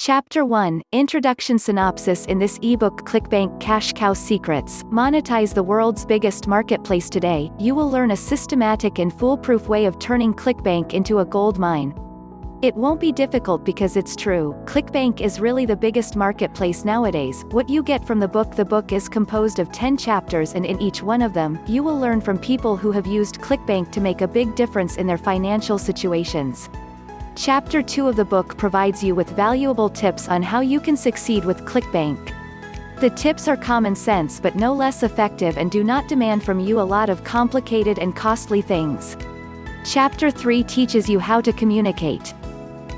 Chapter 1, Introduction Synopsis. In this ebook, ClickBank Cash Cow Secrets, Monetize the World's Biggest Marketplace Today, you will learn a systematic and foolproof way of turning ClickBank into a gold mine. It won't be difficult because it's true. ClickBank is really the biggest marketplace nowadays. What you get from the book is composed of 10 chapters, and in each one of them, you will learn from people who have used ClickBank to make a big difference in their financial situations. Chapter 2 of the book provides you with valuable tips on how you can succeed with ClickBank. The tips are common sense but no less effective and do not demand from you a lot of complicated and costly things. Chapter 3 teaches you how to communicate.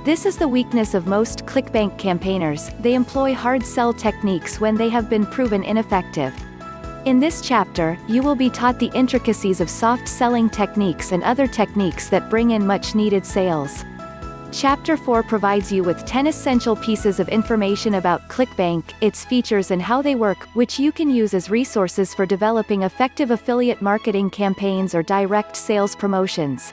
This is the weakness of most ClickBank campaigners. They employ hard sell techniques when they have been proven ineffective. In this chapter, you will be taught the intricacies of soft selling techniques and other techniques that bring in much needed sales. Chapter 4 provides you with 10 essential pieces of information about ClickBank, its features and how they work, which you can use as resources for developing effective affiliate marketing campaigns or direct sales promotions.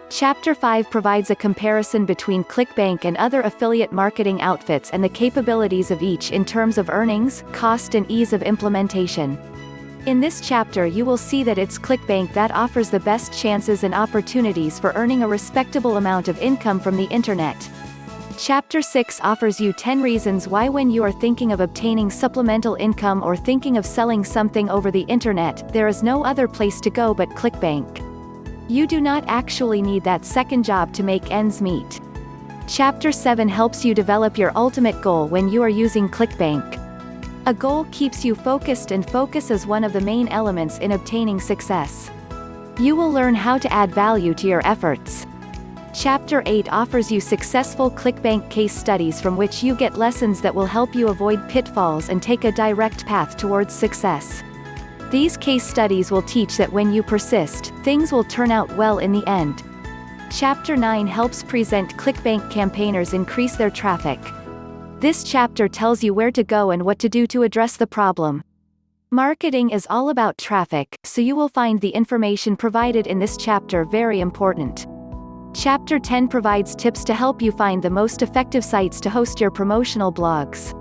Chapter 5 provides a comparison between ClickBank and other affiliate marketing outfits and the capabilities of each in terms of earnings, cost and ease of implementation. In this chapter you will see that it's ClickBank that offers the best chances and opportunities for earning a respectable amount of income from the internet. Chapter 6 offers you 10 reasons why when you are thinking of obtaining supplemental income or thinking of selling something over the internet, there is no other place to go but ClickBank. You do not actually need that second job to make ends meet. Chapter 7 helps you develop your ultimate goal when you are using ClickBank. A goal keeps you focused, and focus is one of the main elements in obtaining success. You will learn how to add value to your efforts. Chapter 8 offers you successful ClickBank case studies from which you get lessons that will help you avoid pitfalls and take a direct path towards success. These case studies will teach that when you persist, things will turn out well in the end. Chapter 9 helps present ClickBank campaigners increase their traffic. This chapter tells you where to go and what to do to address the problem. Marketing is all about traffic, so you will find the information provided in this chapter very important. Chapter 10 provides tips to help you find the most effective sites to host your promotional blogs.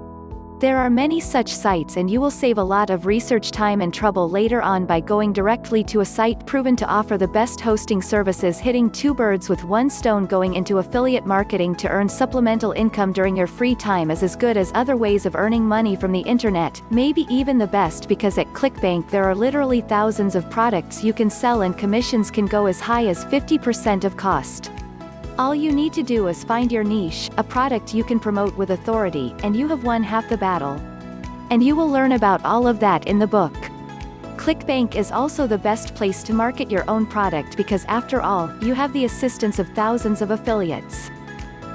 There are many such sites and you will save a lot of research time and trouble later on by going directly to a site proven to offer the best hosting services. Hitting two birds with one stone, going into affiliate marketing to earn supplemental income during your free time is as good as other ways of earning money from the internet, maybe even the best, because at ClickBank there are literally thousands of products you can sell and commissions can go as high as 50% of cost. All you need to do is find your niche, a product you can promote with authority, and you have won half the battle. And you will learn about all of that in the book. ClickBank is also the best place to market your own product because after all, you have the assistance of thousands of affiliates.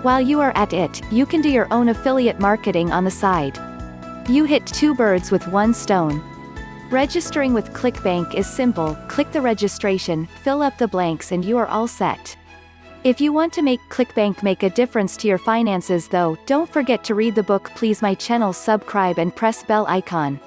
While you are at it, you can do your own affiliate marketing on the side. You hit two birds with one stone. Registering with ClickBank is simple. Click the registration, fill up the blanks and you are all set. If you want to make ClickBank make a difference to your finances though, don't forget to read the book. Please my channel, subscribe and press bell icon.